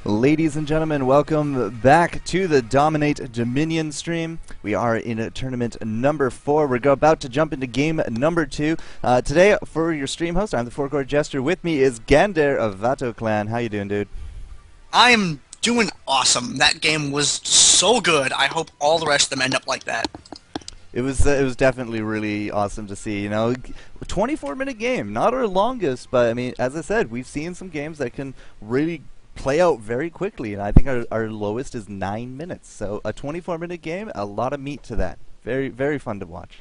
Ladies and gentlemen, welcome back to the Dominate Dominion stream. We are in tournament number 4. We're about to jump into game number 2. Today, for your stream host, I'm the FourCourtJester. With me is Gandair of Vatoclan. How you doing, dude? I'm doing awesome. That game was so good. I hope all the rest of them end up like that. It was definitely really awesome to see. You know, 24-minute game, not our longest, but I mean, as I said, we've seen some games that can really play out very quickly, and I think our lowest is 9 minutes. So a 24-minute game, a lot of meat to that. Very, very fun to watch.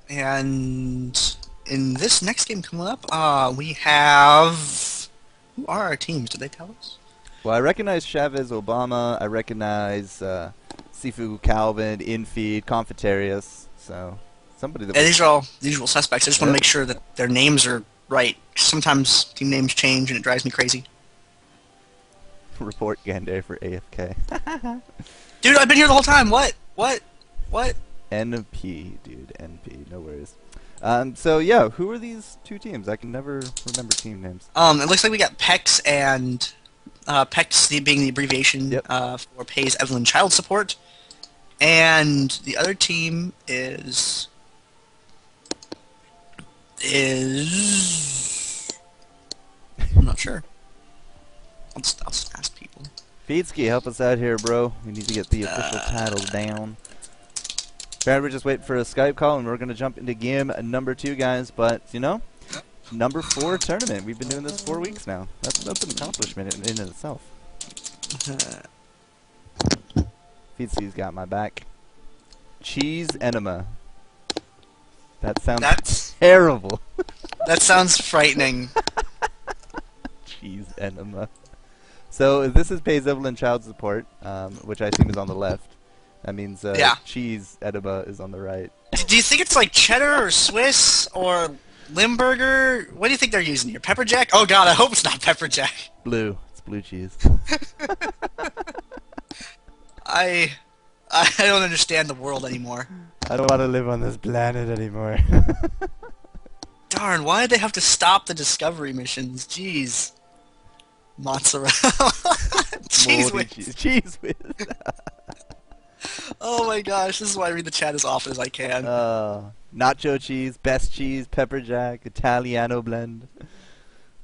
And in this next game coming up, we have... Who are our teams? Did they tell us? Well, I recognize Chavez Obama. I recognize Sifu Calvin, Infeed, Confetarius. So somebody that... Yeah, these are all the usual suspects. I just want to make sure that their names are right. Sometimes team names change, and it drives me crazy. Report Gandair for AFK. Dude, I've been here the whole time. What? NP, dude. NP. No worries. So yeah, who are these two teams? I can never remember team names. It looks like we got PECS and PECS being the abbreviation for Pays Evelyn Child Support, and the other team is I'm not sure. I'll just ask people. TheFeedski, help us out here, bro. We need to get the official title down. Apparently we're just waiting for a Skype call, and we're going to jump into game number 2, guys. But, you know, number 4 tournament. We've been doing this 4 weeks now. That's an accomplishment in itself. TheFeedski's got my back. Cheese Enema. That sounds terrible. That sounds frightening. Cheese Enema. So this is Pays Evelyn Child Support, which I assume is on the left. That means Cheese Enema is on the right. Do you think it's like cheddar or Swiss or Limburger? What do you think they're using here? Pepper Jack? Oh god, I hope it's not Pepper Jack. Blue. It's blue cheese. I don't understand the world anymore. I don't want to live on this planet anymore. Darn, why did they have to stop the Discovery missions? Jeez. Mozzarella. Cheese whiz. Cheese whiz. Oh my gosh, this is why I read the chat as often as I can. Nacho cheese, best cheese, pepper jack, Italiano blend.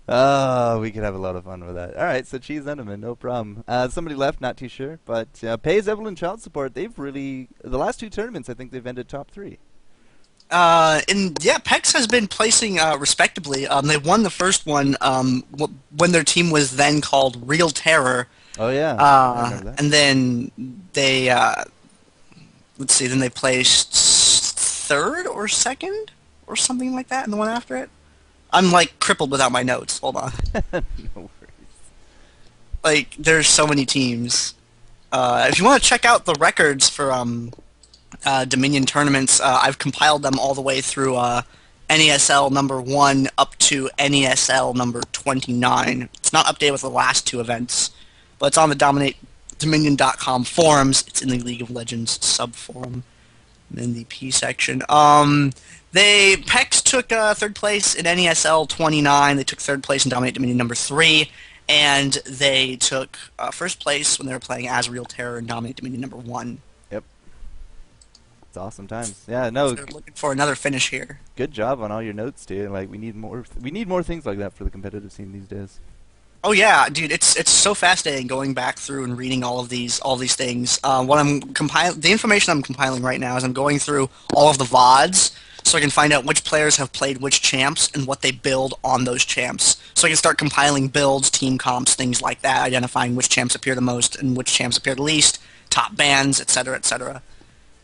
We could have a lot of fun with that. Alright, so Cheese Enema, no problem. Somebody left, not too sure, but Pays Evelyn Child Support, they've really... The last 2 tournaments, I think they've ended top 3. PECS has been placing respectably. They won the first one when their team was then called Real Terror. Oh yeah. And then they let's see, then they placed 3rd or 2nd or something like that in the one after it. I'm like crippled without my notes. Hold on. No worries. Like there's so many teams. If you want to check out the records for Dominion tournaments, I've compiled them all the way through NESL number 1 up to NESL number 29. It's not updated with the last 2 events, but it's on the DominateDominion.com forums. It's in the League of Legends subforum in the P section. PECS took 3rd place in NESL 29. They took 3rd place in Dominate Dominion number 3. And they took 1st place when they were playing as Real Terror in Dominate Dominion number 1. Yep. It's awesome times. Yeah, no. So they're looking for another finish here. Good job on all your notes, dude. Like we need more things like that for the competitive scene these days. Oh yeah, dude, it's so fascinating going back through and reading all these things. The information I'm compiling right now is I'm going through all of the VODs so I can find out which players have played which champs and what they build on those champs. So I can start compiling builds, team comps, things like that, identifying which champs appear the most and which champs appear the least, top bans, etc., etc.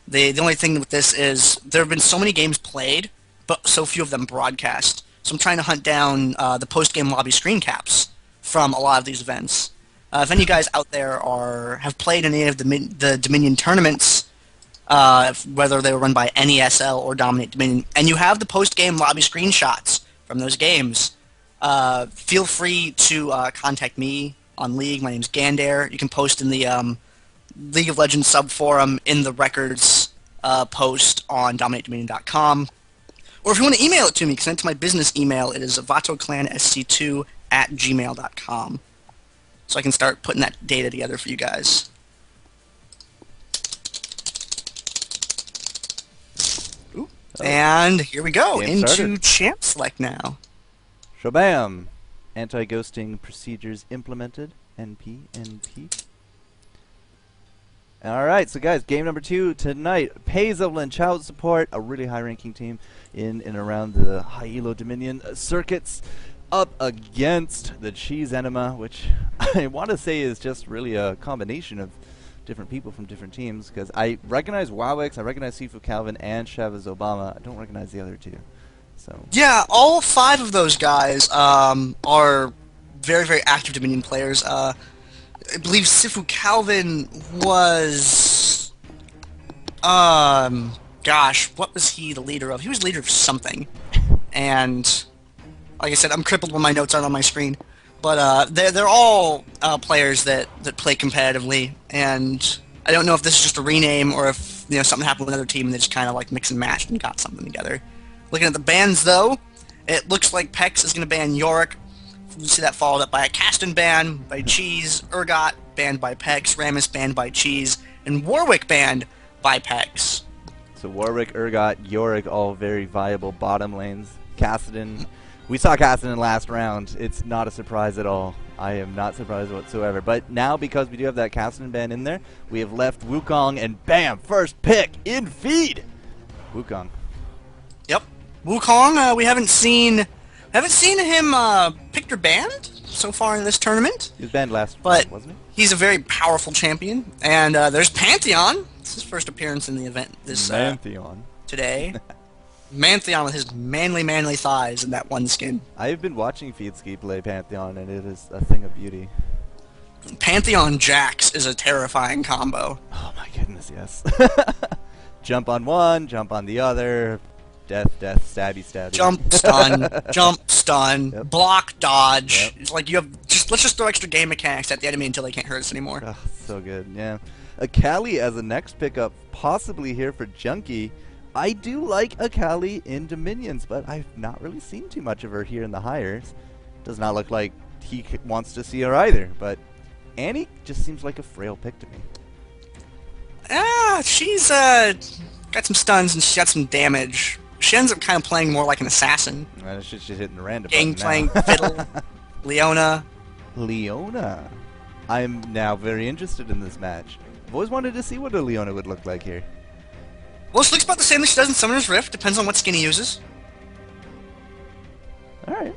The only thing with this is there have been so many games played, but so few of them broadcast. So I'm trying to hunt down the post-game lobby screen caps from a lot of these events. If any of you guys out there have played any of the Dominion tournaments, whether they were run by NESL or Dominate Dominion, and you have the post-game lobby screenshots from those games, feel free to contact me on League. My name's Gandair. You can post in the League of Legends subforum in the records post on DominateDominion.com. Or if you want to email it to me, send it to my business email. It is vatoclansc2@gmail.com. so I can start putting that data together for you guys. Ooh. Oh. And here we go, Game into started. champ select now. Shabam! Anti-ghosting procedures implemented. NP. Alright, so guys, game number 2 tonight. PECS and Chow support, a really high-ranking team in and around the high elo Dominion circuits, up against the Cheese Enema, which I want to say is just really a combination of different people from different teams, because I recognize Wowix, I recognize Sifu Calvin, and Chavez Obama. I don't recognize the other two. So yeah, all 5 of those guys are very, very active Dominion players. I believe Sifu Calvin was, gosh, what was he the leader of? He was leader of something. And, like I said, I'm crippled when my notes aren't on my screen. But they're all players that play competitively. And I don't know if this is just a rename or if something happened with another team and they just kind of like mix and matched and got something together. Looking at the bans, though, it looks like PECS is going to ban Yorick. You see that followed up by a Kasten ban by Cheese, Urgot banned by PECS, Rammus banned by Cheese, and Warwick banned by PECS. So Warwick, Urgot, Yorick, all very viable bottom lanes. Kassadin, we saw Kassadin last round. It's not a surprise at all. I am not surprised whatsoever. But now, because we do have that Kassadin ban in there, we have left Wukong, and bam, first pick in feed. Wukong. Yep, Wukong. We haven't seen him picked or banned so far in this tournament. He was banned last but round, wasn't he? He's a very powerful champion. And there's Pantheon. It's his first appearance in the event this Pantheon today. Pantheon with his manly thighs and that one skin. I've been watching FeedSki play Pantheon, and it is a thing of beauty. Pantheon Jax is a terrifying combo. Oh my goodness, yes. Jump on one, jump on the other. Death, stabby. Jump, stun, Yep. block, dodge. Yep. It's like let's just throw extra game mechanics at the enemy until they can't hurt us anymore. Oh, so good, yeah. Akali as a next pickup, possibly here for Junkie. I do like Akali in Dominions, but I've not really seen too much of her here in the hires. Does not look like he wants to see her either, but Annie just seems like a frail pick to me. She's got some stuns and she's got some damage. She ends up kind of playing more like an assassin. She's hitting the random Gang button playing now. fiddle. Leona. I'm now very interested in this match. I've always wanted to see what a Leona would look like here. Well, she looks about the same that she does in Summoner's Rift. Depends on what skin he uses. Alright.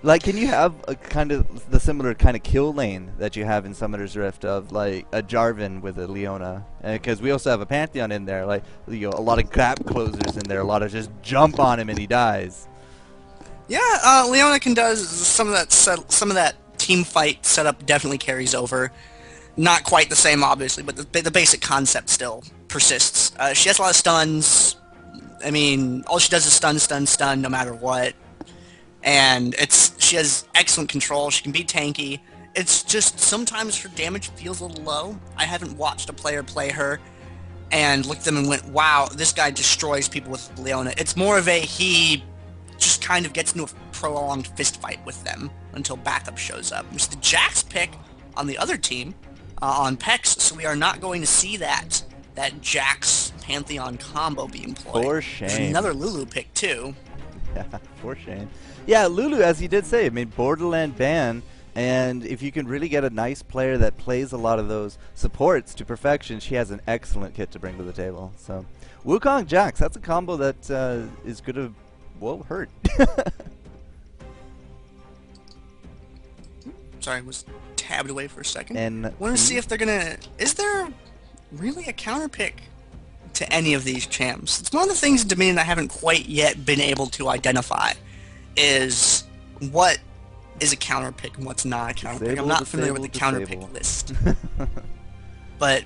Like, can you have a kind of the similar kind of kill lane that you have in Summoner's Rift of like a Jarvan with a Leona? Because we also have a Pantheon in there, like a lot of gap closers in there, a lot of just jump on him and he dies. Yeah, Leona can does some of that team fight setup definitely carries over. Not quite the same, obviously, but the basic concept still persists. She has a lot of stuns. I mean, all she does is stun, no matter what. And she has excellent control. She can be tanky. It's just sometimes her damage feels a little low. I haven't watched a player play her and looked at them and went, wow, this guy destroys people with Leona. It's more of he just kind of gets into a prolonged fist fight with them until backup shows up. It's the Jax pick on the other team, on PECS, so we are not going to see that Jax Pantheon combo be employed. For shame. There's another Lulu pick too. Yeah, for shame. Yeah, Lulu, as you did say, I mean, Borderland ban, and if you can really get a nice player that plays a lot of those supports to perfection, she has an excellent kit to bring to the table. So, Wukong Jax, that's a combo that is going to, well, hurt. Sorry, I was tabbed away for a second. And want to see if they're gonna. Is there really a counter pick to any of these champs? It's one of the things in Dominion I haven't quite yet been able to identify. Is what is a counter pick and what's not a counter pick. I'm not familiar with the counter pick list. But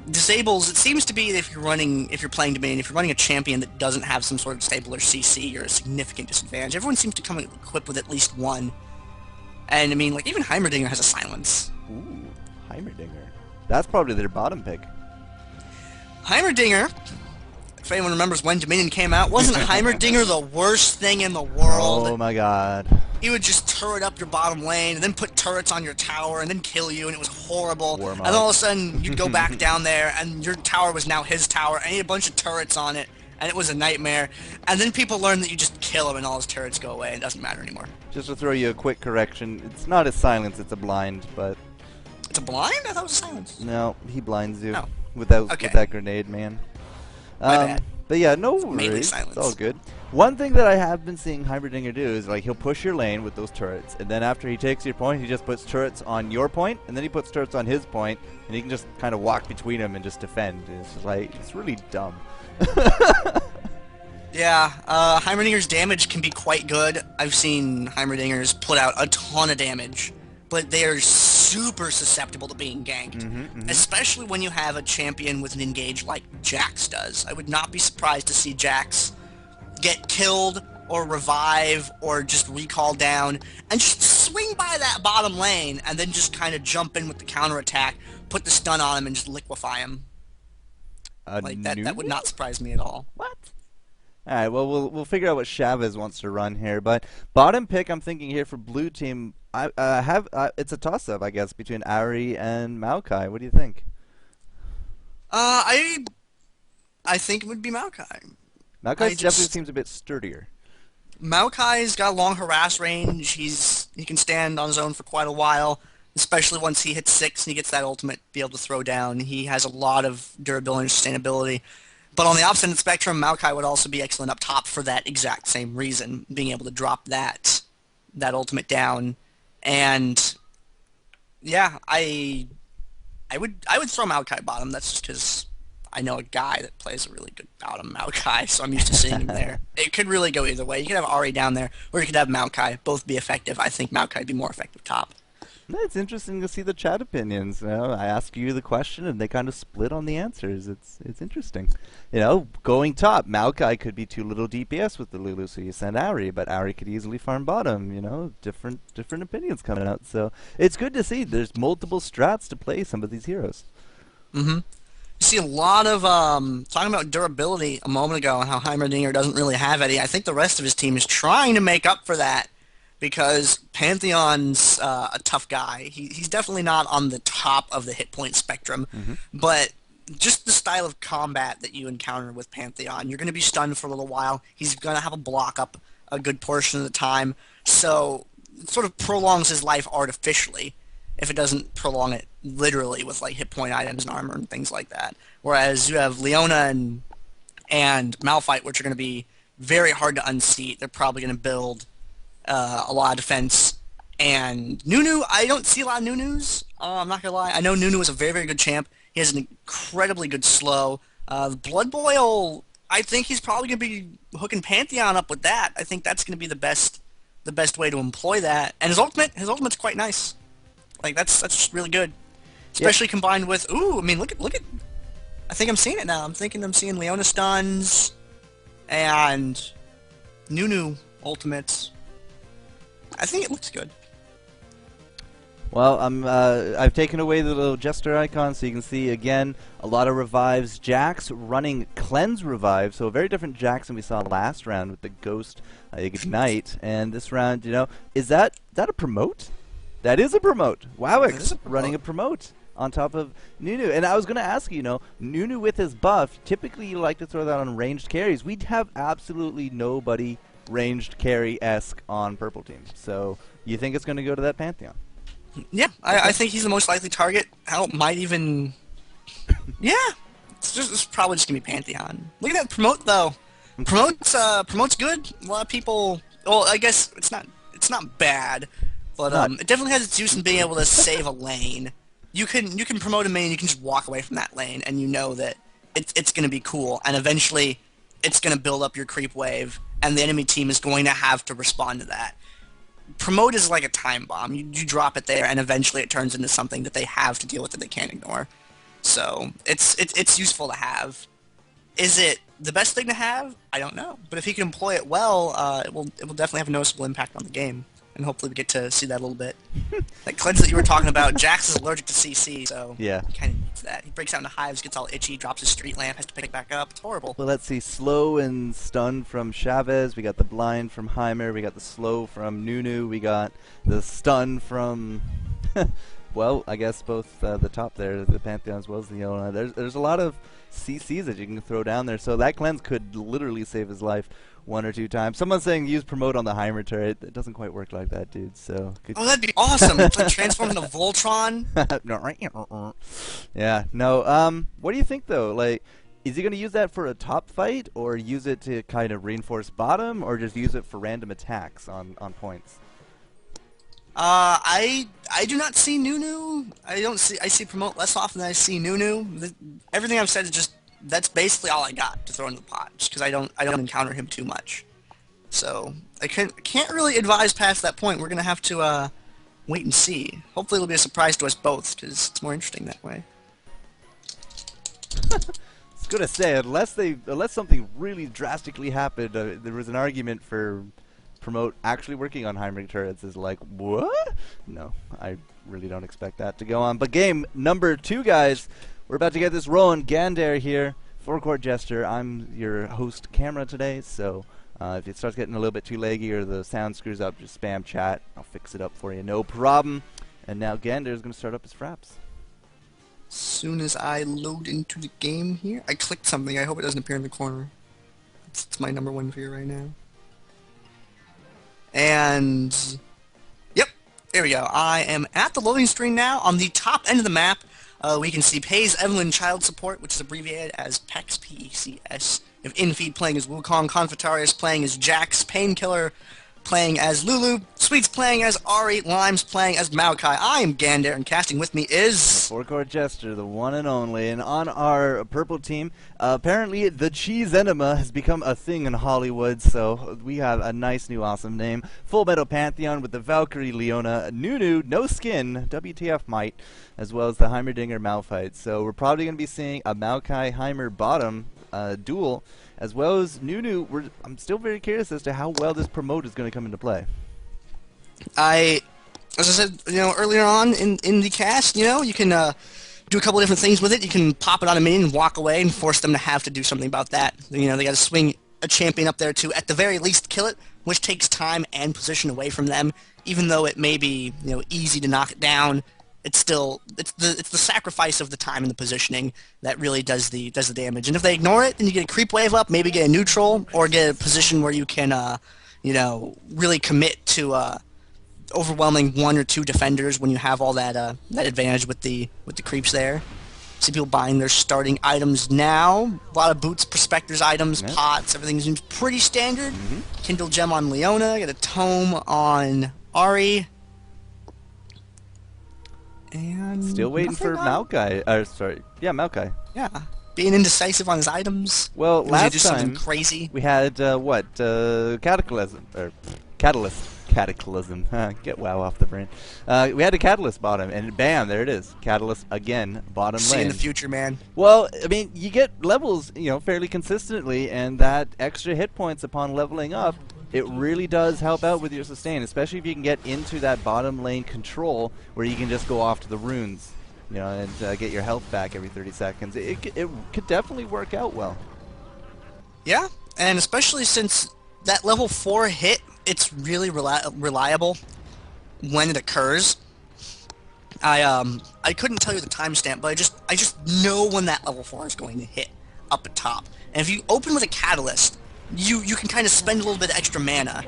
disables, it seems to be that if you're playing Dominion, if you're running a champion that doesn't have some sort of stable or CC, you're at a significant disadvantage. Everyone seems to come equipped with at least one. And I mean, like, even Heimerdinger has a silence. Ooh, Heimerdinger. That's probably their bottom pick. Heimerdinger, if anyone remembers when Dominion came out, wasn't Heimerdinger the worst thing in the world? Oh my god. he would just turret up your bottom lane, and then put turrets on your tower, and then kill you, and it was horrible. Warm And then all up. of a sudden, you'd go back down there, and your tower was now his tower, and he had a bunch of turrets on it, and it was a nightmare. And then people learn that you just kill him, and all his turrets go away, and it doesn't matter anymore. Just to throw you a quick correction, it's not a silence, it's a blind, but... It's a blind? I thought it was a silence. No, he blinds you Oh. with that Okay. with that grenade, man. My bad. But yeah, no Mainly worries. silence. It's all good. One thing that I have been seeing Heimerdinger do is like he'll push your lane with those turrets, and then after he takes your point, he just puts turrets on your point, and then he puts turrets on his point, and he can just kind of walk between them and just defend. It's just like it's really dumb. Yeah, Heimerdinger's damage can be quite good. I've seen Heimerdingers put out a ton of damage, but they are super susceptible to being ganked, especially when you have a champion with an engage like Jax does. I would not be surprised to see Jax get killed or revive or just recall down and just swing by that bottom lane and then just kind of jump in with the counterattack, put the stun on him, and just liquefy him. Like that would not surprise me at all. What? All right, well, we'll figure out what Chavez wants to run here, but bottom pick, I'm thinking here for blue team, it's a toss-up, I guess, between Ari and Maokai. What do you think? I think it would be Maokai. Maokai definitely seems a bit sturdier. Maokai's got a long harass range. He can stand on his own for quite a while, especially once he hits 6 and he gets that ultimate to be able to throw down. He has a lot of durability and sustainability. But on the opposite end of the spectrum, Maokai would also be excellent up top for that exact same reason, being able to drop that ultimate down. And yeah, I would throw Maokai bottom. That's just because I know a guy that plays a really good bottom Maokai, so I'm used to seeing him there. It could really go either way. You could have Ari down there, or you could have Maokai. Both be effective. I think Maokai would be more effective top. It's interesting to see the chat opinions. You know, I ask you the question, and they kind of split on the answers. It's interesting. You know, going top, Maokai could be too little DPS with the Lulu, so you send Ari, but Ari could easily farm bottom. You know, different opinions coming out. So it's good to see there's multiple strats to play some of these heroes. You see a lot of talking about durability a moment ago and how Heimerdinger doesn't really have any. I think the rest of his team is trying to make up for that. Because Pantheon's a tough guy. He's definitely not on the top of the hit point spectrum, but just the style of combat that you encounter with Pantheon, you're going to be stunned for a little while. He's going to have a block up a good portion of the time, so it sort of prolongs his life artificially if it doesn't prolong it literally with like hit point items and armor and things like that. Whereas you have Leona and Malphite, which are going to be very hard to unseat. They're probably going to build a lot of defense, and Nunu, I don't see a lot of Nunus. I'm not gonna lie. I know Nunu is a very, very good champ. He has an incredibly good slow. Blood Boil, I think he's probably gonna be hooking Pantheon up with that. I think that's gonna be the best way to employ that. And his ultimate's quite nice. Like that's really good, especially combined with I mean look at. I think I'm seeing it now. I'm seeing Leona stuns and Nunu ultimates. I think it looks good. Well, I've taken away the little jester icon, so you can see again a lot of revives. Jax running cleanse revive, so a very different Jax than we saw last round with the ghost ignite. And this round, you know, is that a promote? That is a promote. Wowix running a promote on top of Nunu. And I was going to ask you, Nunu with his buff, typically you like to throw that on ranged carries. We'd have absolutely nobody ranged carry-esque on purple team. So you think it's going to go to that Pantheon? Yeah, I think he's the most likely target. Hell, might even... yeah, it's probably just going to be Pantheon. Look at that promote, though. Promote's good. A lot of people... Well, I guess it's not bad, but it definitely has its use in being able to save a lane. You can promote a main, you can just walk away from that lane, and you know that it's going to be cool, and eventually it's going to build up your creep wave, and the enemy team is going to have to respond to that. Promote is like a time bomb. You drop it there, and eventually it turns into something that they have to deal with that they can't ignore. So it's useful to have. Is it the best thing to have? I don't know. But if he can employ it well, it will definitely have a noticeable impact on the game. and hopefully we get to see that a little bit. That cleanse that you were talking about, Jax is allergic to CC, so yeah, he kind of needs that. He breaks out into hives, gets all itchy, drops his street lamp, has to pick it back up. It's horrible. Well, let's see. Slow and stun from Chavez. We got the blind from Heimer. We got the slow from Nunu. We got the stun from... well, I guess both the top there, the Pantheon as well as the Leona. There's a lot of CCs that you can throw down there, so that cleanse could literally save his life 1 or 2 times. Someone's saying use promote on the Heimer turret. It doesn't quite work like that, dude. So oh, that'd be awesome! It's like transforming into Voltron. Yeah. No. What do you think though? Like, is he going to use that for a top fight, or use it to kind of reinforce bottom, or just use it for random attacks on points? I do not see Nunu. I see promote less often than I see Nunu. Everything I've said is just that's basically all I got to throw into the pot, just because I don't encounter him too much. So I can't really advise past that point. We're gonna have to wait and see. Hopefully it'll be a surprise to us both, because it's more interesting that way. I was gonna say unless something really drastically happened, there was an argument for promote actually working on Heimer turrets is like, what? No, I really don't expect that to go on. But game number 2, guys. We're about to get this rolling. Gandair here, FourCourtJester. I'm your host camera today, so if it starts getting a little bit too laggy or the sound screws up, just spam chat. I'll fix it up for you, no problem. And now Gandair's going to start up his fraps. As soon as I load into the game here, I clicked something. I hope it doesn't appear in the corner. It's my #1 fear right now. And yep, there we go. I am at the loading screen now. On the top end of the map, we can see Pays Evelyn Child Support, which is abbreviated as PECS, PECS. We have Infeed playing as Wukong, Confitarius playing as Jax, Painkiller playing as Lulu, Sweets playing as Ari, Limes playing as Maokai. I am Gandair, and casting with me is... FourCourtJester, the one and only. And on our purple team, apparently the Cheese Enema has become a thing in Hollywood, so we have a nice new awesome name. Full Metal Pantheon with the Valkyrie Leona, Nunu, No Skin, WTF Might, as well as the Heimerdinger Malphite. So we're probably going to be seeing a Maokai-Heimer bottom duel, as well as Nunu. I'm still very curious as to how well this promote is going to come into play. As I said, earlier on in the cast, you can do a couple different things with it. You can pop it on a minion and walk away and force them to have to do something about that. They got to swing a champion up there to, at the very least, kill it, which takes time and position away from them. Even though it may be, easy to knock it down, it's still it's the sacrifice of the time and the positioning that really does the damage. And if they ignore it, then you get a creep wave up, maybe get a neutral, or get a position where you can really commit to overwhelming 1 or 2 defenders when you have all that advantage with the creeps there. See people buying their starting items now. A lot of boots, prospectors items, pots, everything seems pretty standard. Kindle gem on Leona, get a tome on Ari. And still waiting for Maokai. Maokai. Yeah, being indecisive on his items. Well, last time crazy. We had Cataclysm or Catalyst. Cataclysm. Get WoW off the brain. We had a Catalyst bottom, and bam, there it is. Catalyst again, bottom lane. See in the future, man. Well, I mean, you get levels, fairly consistently, and that extra hit points upon leveling up, it really does help out with your sustain, especially if you can get into that bottom lane control where you can just go off to the runes, and get your health back every 30 seconds. It could definitely work out well. Yeah, and especially since that level 4 hit, it's really reliable when it occurs. I couldn't tell you the timestamp, but I just know when that level 4 is going to hit up at top. And if you open with a Catalyst, you can kind of spend a little bit of extra mana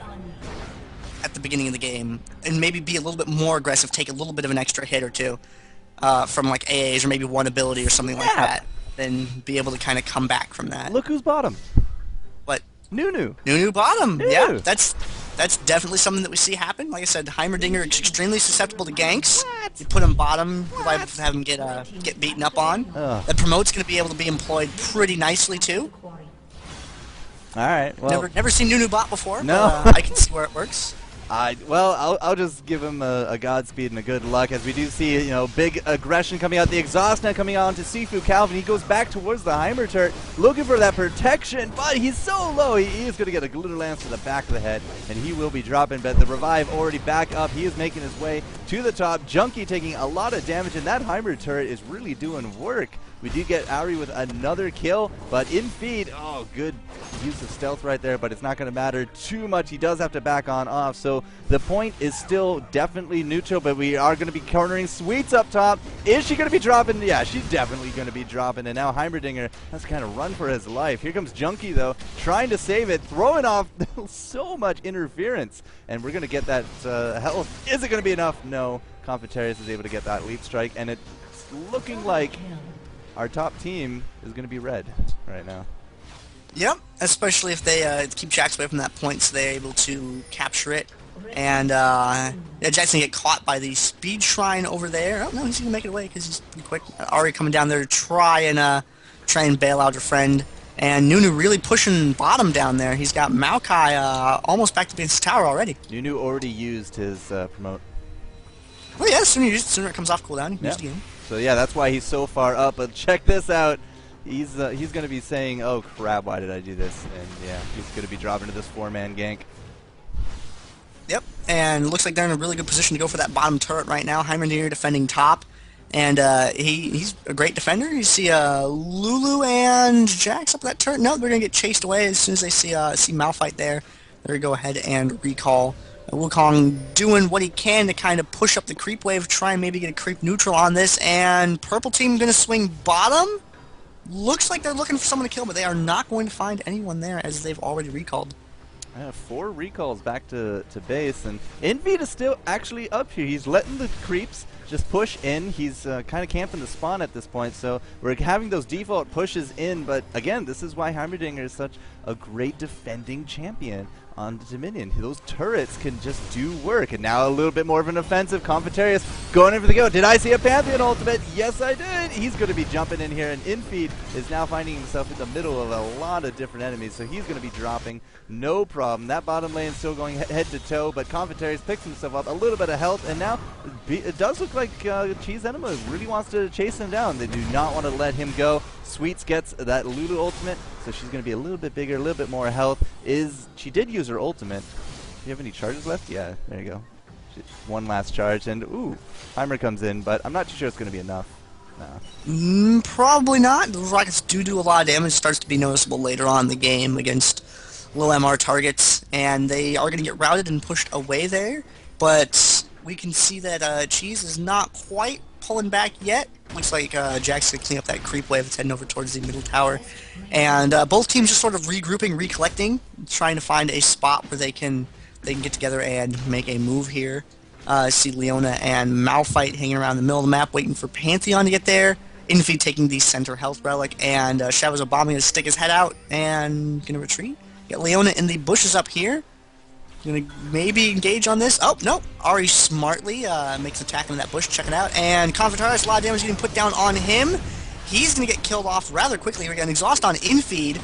at the beginning of the game and maybe be a little bit more aggressive, take a little bit of an extra hit or two from like AAs or maybe one ability or something like that, then be able to kind of come back from that. Look who's bottom. What? Nunu. Nunu bottom. Nunu. Yeah, that's definitely something that we see happen. Like I said, Heimerdinger is extremely susceptible to ganks. What? You put him bottom, you might have him get beaten up on. That promote's going to be able to be employed pretty nicely too. All right. Well, never seen Nunu bot before. No. But, I can see where it works. Well, I'll just give him a Godspeed and a good luck, as we do see, you know, big aggression coming out. The exhaust net coming out onto Sifu Calvin. He goes back towards the Heimer turret, looking for that protection, but he's so low. He is going to get a glitter lance to the back of the head, and he will be dropping. But the revive already back up. He is making his way to the top. Junkie taking a lot of damage, and that Heimer turret is really doing work. We do get Ari with another kill, but in feed, oh, good use of stealth right there, but it's not going to matter too much. He does have to back on off, so the point is still definitely neutral, but we are going to be cornering Sweets up top. Is she going to be dropping? Yeah, she's definitely going to be dropping, and now Heimerdinger has to kind of run for his life. Here comes Junkie, though, trying to save it, throwing off so much interference, and we're going to get that health. Is it going to be enough? No. Confitarius is able to get that leap strike, and it's looking like our top team is going to be red right now. Yep, especially if they keep Jax away from that point, so they're able to capture it. And yeah, Jack's going to get caught by the speed shrine over there. Oh, no, he's going to make it away because he's pretty quick. Ari coming down there to try and bail out her friend. And Nunu really pushing bottom down there. He's got Maokai almost back to being tower already. Nunu already used his promote. Well, yeah, sooner it comes off cooldown. He used it again. So yeah, that's why he's so far up. But check this out. He's going to be saying, "Oh crap, why did I do this?" And yeah, he's going to be dropping to this 4-man gank. Yep, and looks like they're in a really good position to go for that bottom turret right now. Heimerdinger defending top, and he's a great defender. You see Lulu and Jax up that turret. No, they're going to get chased away as soon as they see Malphite there. They're going to go ahead and recall. Wukong doing what he can to kind of push up the creep wave, try and maybe get a creep neutral on this, and purple team going to swing bottom. Looks like they're looking for someone to kill, but they are not going to find anyone there as they've already recalled. 4 recalls back to base, and Envid is still actually up here. He's letting the creeps just push in. He's kind of camping the spawn at this point, so we're having those default pushes in, but again, this is why Heimerdinger is such a great defending champion on Dominion. Those turrets can just do work, and now a little bit more of an offensive. Confitarius going in for the go. Did I see a Pantheon ultimate? Yes, I did. He's going to be jumping in here, and Infeed is now finding himself in the middle of a lot of different enemies, so he's going to be dropping no problem. That bottom lane still going head to toe, but Confitarius picks himself up a little bit of health, and now it does look like Cheese Enema really wants to chase him down. They do not want to let him go. Sweets gets that Lulu ultimate, so she's going to be a little bit bigger, a little bit more health. She did use her ultimate. Do you have any charges left? Yeah, there you go. One last charge, and ooh, Heimer comes in, but I'm not too sure it's going to be enough. No. Probably not. The rockets do a lot of damage. Starts to be noticeable later on in the game against low MR targets, and they are going to get routed and pushed away there, but we can see that Cheese is not quite pulling back yet. Looks like Jack's going to clean up that creep wave that's heading over towards the middle tower. And both teams just sort of regrouping, recollecting, trying to find a spot where they can get together and make a move here. See Leona and Malphite hanging around the middle of the map waiting for Pantheon to get there. Infeed taking the center health relic, and Shadows of Bombing going to stick his head out and going to retreat. Get Leona in the bushes up here. Going to maybe engage on this. Oh, no. Ari smartly makes an attack on that bush. Check it out. And Confitarius, a lot of damage getting put down on him. He's going to get killed off rather quickly. We're getting exhaust on Infeed.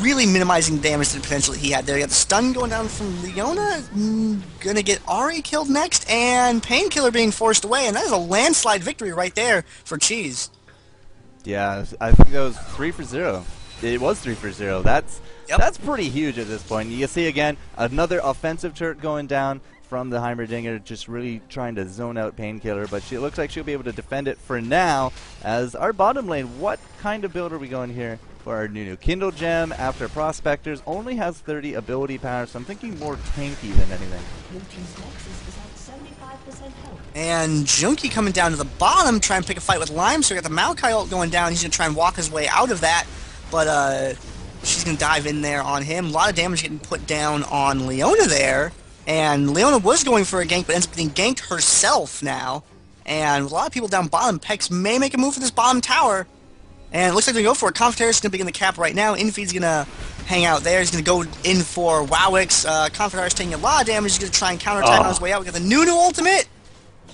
Really minimizing the damage to the potential that he had there. You got the stun going down from Leona. Going to get Ari killed next. And Painkiller being forced away. And that is a landslide victory right there for Cheese. Yeah, I think that was 3 for 0. It was 3 for 0. That's pretty huge at this point. You see again another offensive turret going down from the Heimerdinger, just really trying to zone out Painkiller, but she looks like she'll be able to defend it for now. As our bottom lane, what kind of build are we going here for our Nunu? Kindle Gem after Prospectors only has 30 ability power, so I'm thinking more tanky than anything. And Junkie coming down to the bottom, trying to pick a fight with Lime, so we got the Maokai ult going down. He's going to try and walk his way out of that, but she's going to dive in there on him. A lot of damage getting put down on Leona there. And Leona was going for a gank, but ends up getting ganked herself now. And with a lot of people down bottom, PECS may make a move for this bottom tower. And it looks like they go for it. Confitarius is going to begin the cap right now. Infeed's going to hang out there. He's going to go in for Wowix. Confitarius taking a lot of damage. He's going to try and counterattack on his way out. We got the Nunu ultimate.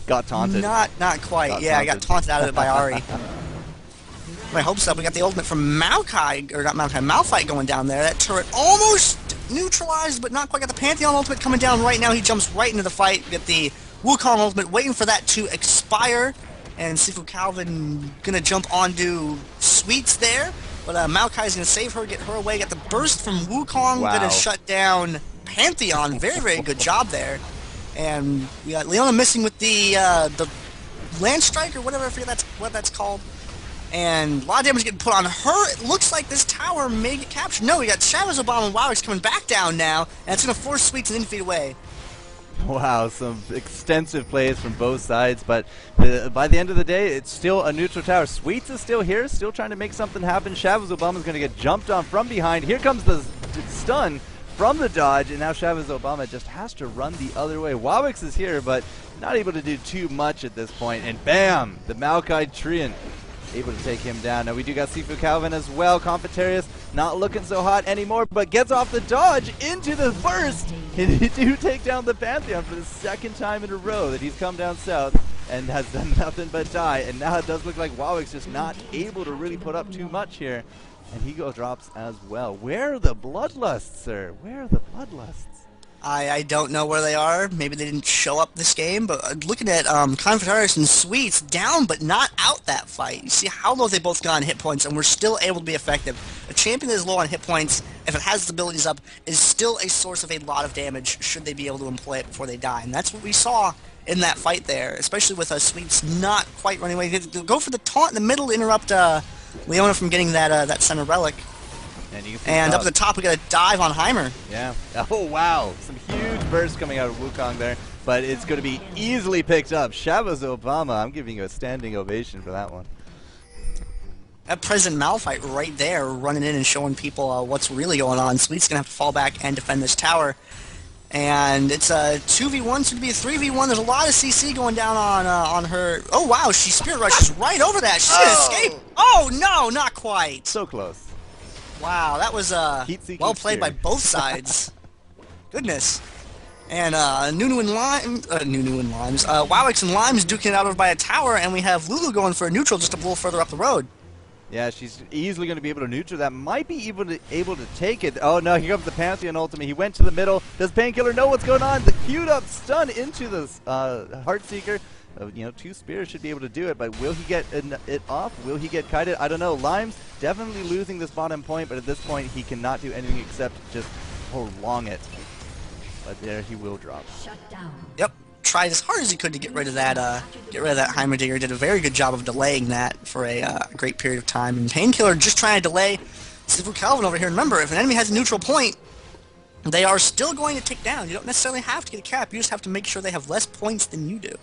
Got taunted. Not quite. I got taunted out of it by Ari. My hopes up. We got the ultimate from Maokai, or not Maokai, Malphite going down there. That turret almost neutralized, but not quite. Got the Pantheon ultimate coming down right now. He jumps right into the fight. Get the Wukong ultimate, waiting for that to expire. And Sifu Calvin gonna jump onto Sweets there. But Maokai's gonna save her, get her away. Got the burst from Wukong, gonna shut down Pantheon. Very, very good job there. And we got Leona missing with the Land Strike or whatever, I forget what that's called. And a lot of damage getting put on her. It looks like this tower may get captured. No, we got Shadows Obama and Wowix coming back down now, and it's gonna force Sweets and Infeed away. Wow, some extensive plays from both sides, but by the end of the day, it's still a neutral tower. Sweets is still here, still trying to make something happen. Shadows Obama's going to get jumped on from behind. Here comes the stun from the dodge, and now Shadows Obama just has to run the other way. Wowix is here, but not able to do too much at this point, and bam! The Maokai Treant able to take him down. Now we do got Sifu Calvin as well. Confitarius not looking so hot anymore, but gets off the dodge into the burst. And he do take down the Pantheon for the second time in a row that he's come down south and has done nothing but die. And now it does look like Wowix just not able to really put up too much here. And he drops as well. Where are the Bloodlusts, sir? Where are the Bloodlusts? I don't know where they are. Maybe they didn't show up this game, but looking at Confitarius and Sweets, down but not out that fight. You see how low they both got on hit points, and we're still able to be effective. A champion that is low on hit points, if it has its abilities up, is still a source of a lot of damage should they be able to employ it before they die. And that's what we saw in that fight there, especially with Sweets not quite running away. Go for the taunt in the middle to interrupt Leona from getting that center relic. And up at the top, we got a dive on Heimer. Yeah. Oh, wow. Some huge bursts coming out of Wukong there, but it's going to be easily picked up. Shadows Obama, I'm giving you a standing ovation for that one. That President Malphite right there, running in and showing people what's really going on. Sweet's going to have to fall back and defend this tower. And it's a 2v1, soon to be a 3v1. There's a lot of CC going down on her. Oh, wow, she Spirit Rushes right over that. She's going to escape. Oh, no, not quite. So close. Wow, that was well played by both sides. Goodness. And Nunu and Limes, Wowix and Limes duking it out over by a tower, and we have Lulu going for a neutral just a little further up the road. Yeah, she's easily going to be able to neutral that. Might be able to take it. Oh no, here comes the Pantheon ultimate. He went to the middle. Does Painkiller know what's going on? The queued up stun into the Heartseeker. You know, 2 spears should be able to do it, but will he get it off? Will he get kited? I don't know. Limes definitely losing this bottom point, but at this point he cannot do anything except just prolong it. But there he will drop. Shut down. Yep. Tried as hard as he could to get rid of that Heimerdinger. Did a very good job of delaying that for a great period of time. And Painkiller just trying to delay Sifu Calvin over here. Remember, if an enemy has a neutral point, they are still going to take down. You don't necessarily have to get a cap. You just have to make sure they have less points than you do.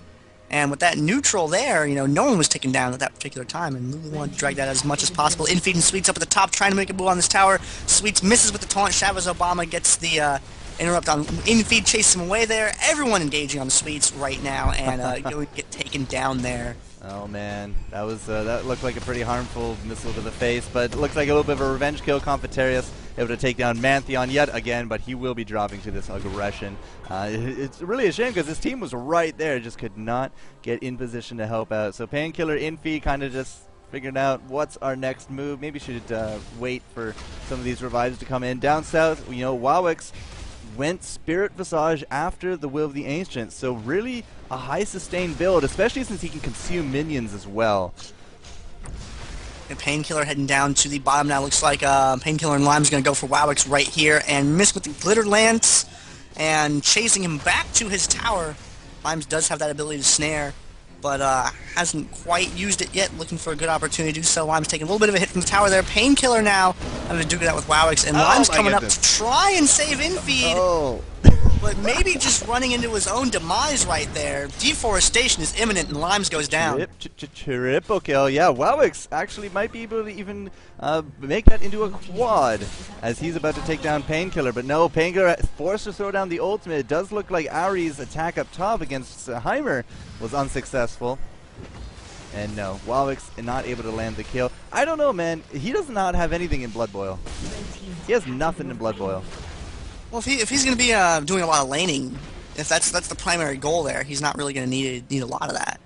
And with that neutral there, you know, no one was taken down at that particular time, and Lulu wanted to drag that as much as possible. Infeed and Sweets up at the top, trying to make a move on this tower. Sweets misses with the taunt. Shadows Obama gets the interrupt on Infeed, chases him away there. Everyone engaging on the Sweets right now, and going to get taken down there. Oh man, that was that looked like a pretty harmful missile to the face, but it looks like a little bit of a revenge kill. Confitarius able to take down Pantheon yet again, but he will be dropping to this aggression. It's really a shame because this team was right there, just could not get in position to help out. So Painkiller, Infeed kind of just figured out what's our next move. Maybe should wait for some of these revives to come in. Down south, you know, Wowix went Spirit Visage after the Will of the Ancients, so really a high sustained build, especially since he can consume minions as well. And Painkiller heading down to the bottom now. Looks like Painkiller and Lime's going to go for Wowix right here and miss with the Glitter Lance and chasing him back to his tower. Limes does have that ability to snare, but hasn't quite used it yet. Looking for a good opportunity to do so. Lime's taking a little bit of a hit from the tower there. Painkiller now having to duke it out with Wowix, and Lime's coming up to try and save Infeed. But maybe just running into his own demise right there. Deforestation is imminent, and Limes goes down. Triple kill. Yeah, Wowix actually might be able to even make that into a quad as he's about to take down Painkiller. But no, Painkiller forced to throw down the ultimate. It does look like Ari's attack up top against Heimer was unsuccessful. And no, Wowix not able to land the kill. I don't know, man. He does not have anything in Blood Boil. He has nothing in Blood Boil. Well, if he's going to be doing a lot of laning, if that's the primary goal there, he's not really going to need a lot of that.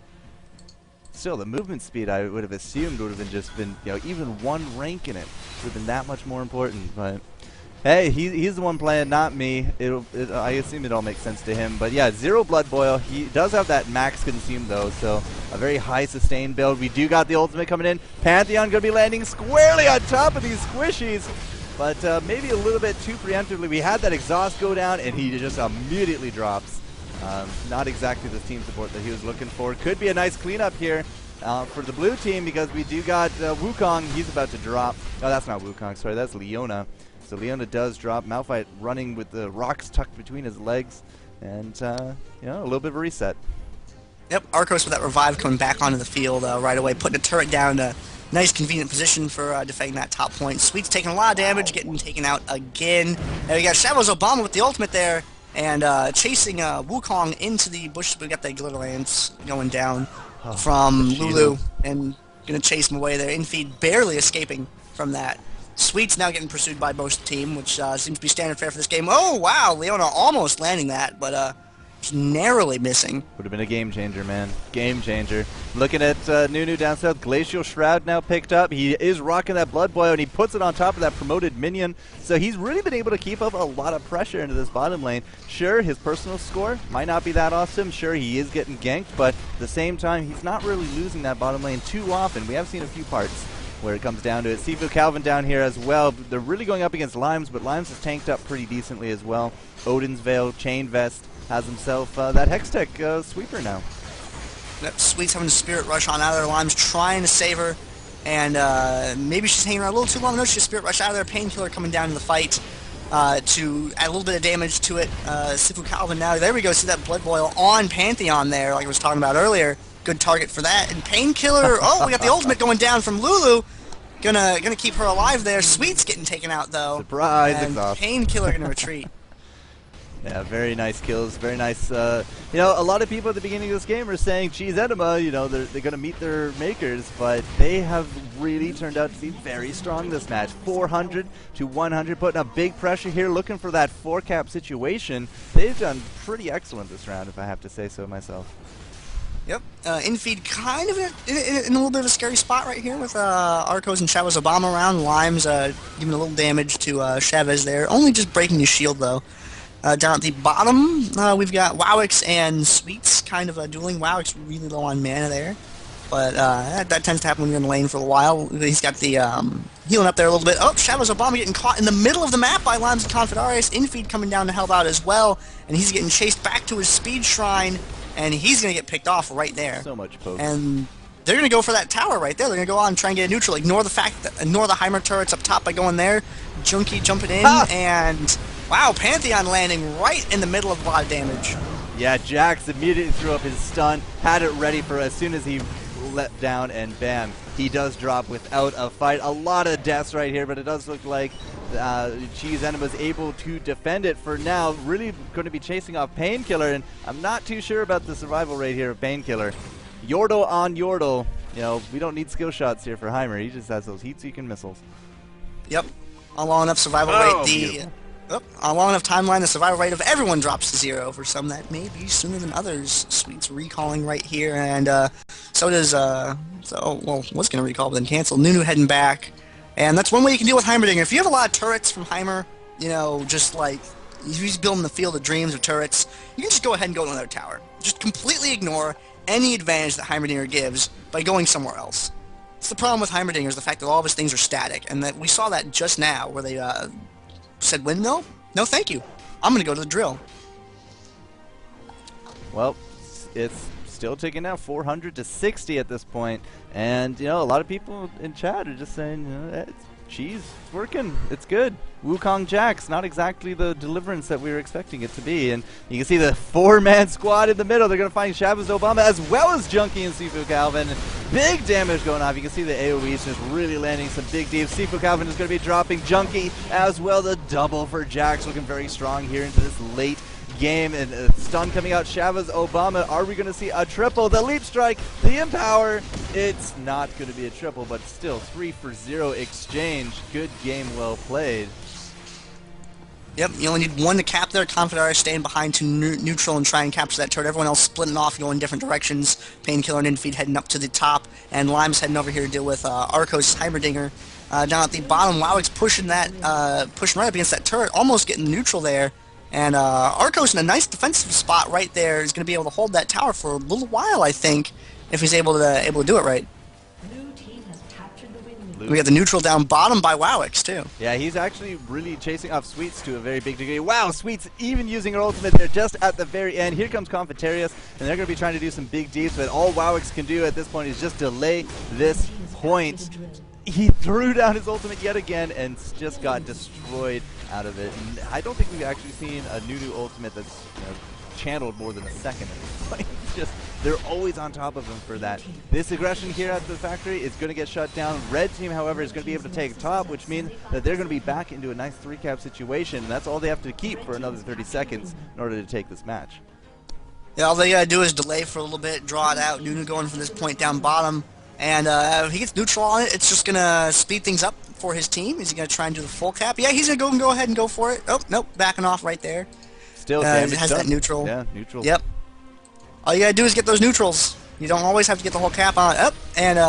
Still, the movement speed I would have assumed would have been you know, even one rank in it would have been that much more important. But Hey, he's the one playing, not me. I assume it all makes sense to him. But yeah, 0 Blood Boil. He does have that max consume though, so a very high sustain build. We do got the ultimate coming in. Pantheon going to be landing squarely on top of these squishies, but maybe a little bit too preemptively. We had that exhaust go down, and he just immediately drops. Not exactly the team support that he was looking for. Could be a nice cleanup here for the blue team, because we do got Wukong. He's about to drop. Oh, that's not Wukong. Sorry, that's Leona. So Leona does drop. Malphite running with the rocks tucked between his legs, and you know, a little bit of a reset. Yep, Arcos with that revive coming back onto the field right away, putting a turret down to nice convenient position for defending that top point. Sweet's taking a lot of damage, getting taken out again. And we got Shadows Obama with the ultimate there, and chasing Wukong into the bushes. We got the Glitter Lance going down from Lulu, and gonna chase him away there. Infeed barely escaping from that. Sweet's now getting pursued by most team, which seems to be standard fare for this game. Oh, wow, Leona almost landing that, but narrowly missing. Would have been a game changer, man. Game changer. Looking at Nunu down south. Glacial Shroud now picked up. He is rocking that Blood Boil, and he puts it on top of that promoted minion. So he's really been able to keep up a lot of pressure into this bottom lane. Sure, his personal score might not be that awesome. Sure, he is getting ganked, but at the same time, he's not really losing that bottom lane too often. We have seen a few parts where it comes down to it. Sifu Calvin down here as well. They're really going up against Limes, but Limes has tanked up pretty decently as well. Odin's Veil, Chain Vest, has himself that Hextech sweeper now. That Sweet's having a Spirit Rush on out of there. Limes trying to save her, and maybe she's hanging around a little too long. No, she's Spirit Rush out of there. Painkiller coming down in the fight to add a little bit of damage to it. Sifu Calvin now. There we go. See that Blood Boil on Pantheon there, like I was talking about earlier. Good target for that. And Painkiller, oh, we got the ultimate going down from Lulu. Gonna keep her alive there. Sweet's getting taken out though. Surprise! And Painkiller gonna retreat. Yeah, very nice kills. Very nice. You know, a lot of people at the beginning of this game are saying, geez, Enema, you know, they're gonna meet their makers, but they have really turned out to be very strong this match. 400 to 100, putting up big pressure here, looking for that 4-cap situation. They've done pretty excellent this round, if I have to say so myself. Yep, Infeed kind of in a little bit of a scary spot right here with Arcos and Chavez Obama around. Limes giving a little damage to Chavez there. Only just breaking his shield though. Down at the bottom, we've got Wowix and Sweets kind of dueling. Wowix really low on mana there. But that tends to happen when you're in the lane for a while. He's got the healing up there a little bit. Oh, Chavez Obama getting caught in the middle of the map by Limes and Confederaris. Infeed coming down to help out as well. And he's getting chased back to his speed shrine. And he's going to get picked off right there. So much poke. And they're going to go for that tower right there. They're going to go on and try and get a neutral. Ignore the fact that, ignore the Heimer turrets up top by going there. Junkie jumping in. And, wow, Pantheon landing right in the middle of a lot of damage. Yeah, Jax immediately threw up his stun. Had it ready for as soon as he let down, and bam, he does drop without a fight. A lot of deaths right here, but it does look like Cheese Enema's able to defend it for now. Really going to be chasing off Painkiller, and I'm not too sure about the survival rate here of Painkiller. Yordle on Yordle. You know, we don't need skill shots here for Heimer. He just has those heat-seeking missiles. Yep. On long enough survival rate, on a long enough timeline, the survival rate of everyone drops to 0. For some, that may be sooner than others. Sweet's recalling right here, and so does, was going to recall, but then cancel. Nunu heading back, and that's one way you can deal with Heimerdinger. If you have a lot of turrets from Heimer, you know, just like, if he's building the Field of Dreams of turrets, you can just go ahead and go to another tower. Just completely ignore any advantage that Heimerdinger gives by going somewhere else. It's the problem with Heimerdinger is the fact that all of his things are static, and that we saw that just now, where they, said windmill? No thank you. I'm gonna go to the drill. Well, it's still ticking now, 400 to 60 at this point. And, you know, a lot of people in chat are just saying, you know, it's cheese, it's working, it's good. Wukong Jax, not exactly the deliverance that we were expecting it to be. And you can see the 4-man squad in the middle. They're going to find Chavez Obama as well as Junkie and Sifu Calvin. Big damage going off. You can see the AoEs just really landing some big deep. Sifu Calvin is going to be dropping Junkie as well. The double for Jax looking very strong here into this late game, and stun coming out. Chavez Obama, are we going to see a triple? The leap strike, the empower, it's not going to be a triple, but still 3-for-0 exchange. Good game, well played. Yep, you only need one to cap there. Confederaris staying behind to neutral and try and capture that turret. Everyone else splitting off, going different directions. Painkiller and Infeed heading up to the top, and Lime's heading over here to deal with Arcos Heimerdinger. down at the bottom. Wowix pushing right up against that turret, almost getting neutral there. And Arcos in a nice defensive spot right there is going to be able to hold that tower for a little while, I think, if he's able to do it right. We got the neutral down bottom by Wowix, too. Yeah, he's actually really chasing off Sweets to a very big degree. Wow, Sweets even using her ultimate there just at the very end. Here comes Confetarius, and they're going to be trying to do some big deeds, but all Wowix can do at this point is just delay this point. He threw down his ultimate yet again and just got destroyed out of it. And I don't think we've actually seen a Nunu ultimate that's channeled more than a second at this point. Just they're always on top of him for that. This aggression here at the factory is going to get shut down. Red team, however, is going to be able to take top, which means that they're going to be back into a nice 3-cap situation. And that's all they have to keep for another 30 seconds in order to take this match. Yeah, all they got to do is delay for a little bit, draw it out. Nunu going from this point down bottom. And if he gets neutral on it, it's just going to speed things up for his team. Is he going to try and do the full cap? Yeah, he's going to go ahead and go for it. Oh, nope, backing off right there. Still damage has done. That neutral. Yeah, neutral. Yep. All you got to do is get those neutrals. You don't always have to get the whole cap on. Up and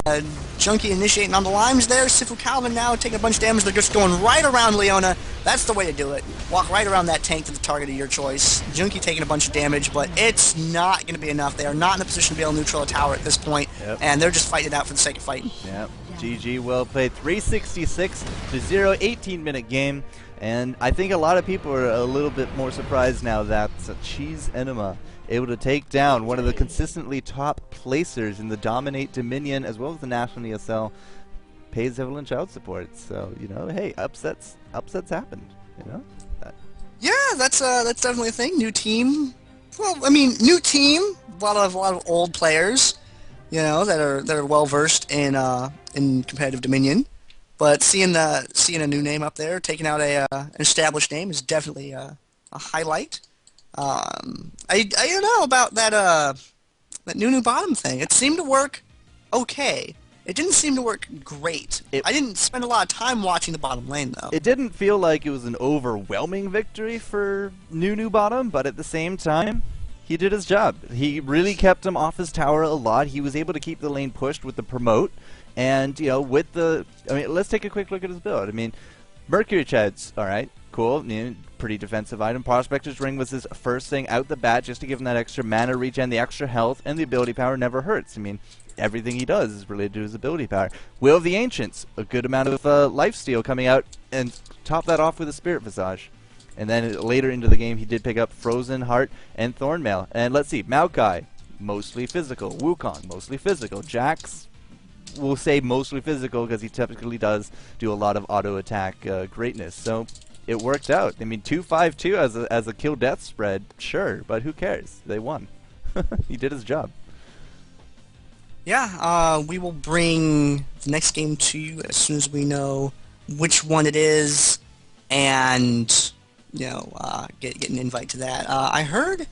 Junkie initiating on the limes there. Sifu Calvin now taking a bunch of damage. They're just going right around Leona. That's the way to do it. Walk right around that tank to the target of your choice. Junkie taking a bunch of damage, but it's not going to be enough. They are not in a position to be able to neutral a tower at this point, and they're just fighting it out for the sake of fighting. Yep. GG, well played. 366 to 0, 18-minute game, and I think a lot of people are a little bit more surprised now that Cheese Enema able to take down one of the consistently top placers in the DominateDominion as well as the National ESL, pays Evelyn child support. So, you know, hey, upsets happened, you know? Yeah, that's definitely a thing. New team. Well, I mean, new team. A lot of old players, you know, that are well versed in competitive Dominion. But seeing a new name up there, taking out an established name, is definitely a highlight. I don't know about that Nunu bottom thing. It seemed to work okay. It didn't seem to work great. I didn't spend a lot of time watching the bottom lane, though. It didn't feel like it was an overwhelming victory for Nunu bottom, but at the same time, he did his job. He really kept him off his tower a lot. He was able to keep the lane pushed with the promote, and, you know, with the... I mean, let's take a quick look at his build. I mean, Mercury Cheds, alright, cool, you know, pretty defensive item. Prospector's Ring was his first thing out the bat, just to give him that extra mana regen, the extra health, and the ability power never hurts. I mean, everything he does is related to his ability power. Will of the Ancients, a good amount of lifesteal coming out, and top that off with a Spirit Visage. And then later into the game, he did pick up Frozen Heart and Thornmail. And let's see, Maokai, mostly physical. Wukong, mostly physical. Jax, we'll say mostly physical because he typically does do a lot of auto attack greatness. So it worked out. I mean, 2-5-2 as a kill death spread, sure, but who cares? They won. He did his job. Yeah, we will bring the next game to you as soon as we know which one it is, and, you know, get an invite to that. I read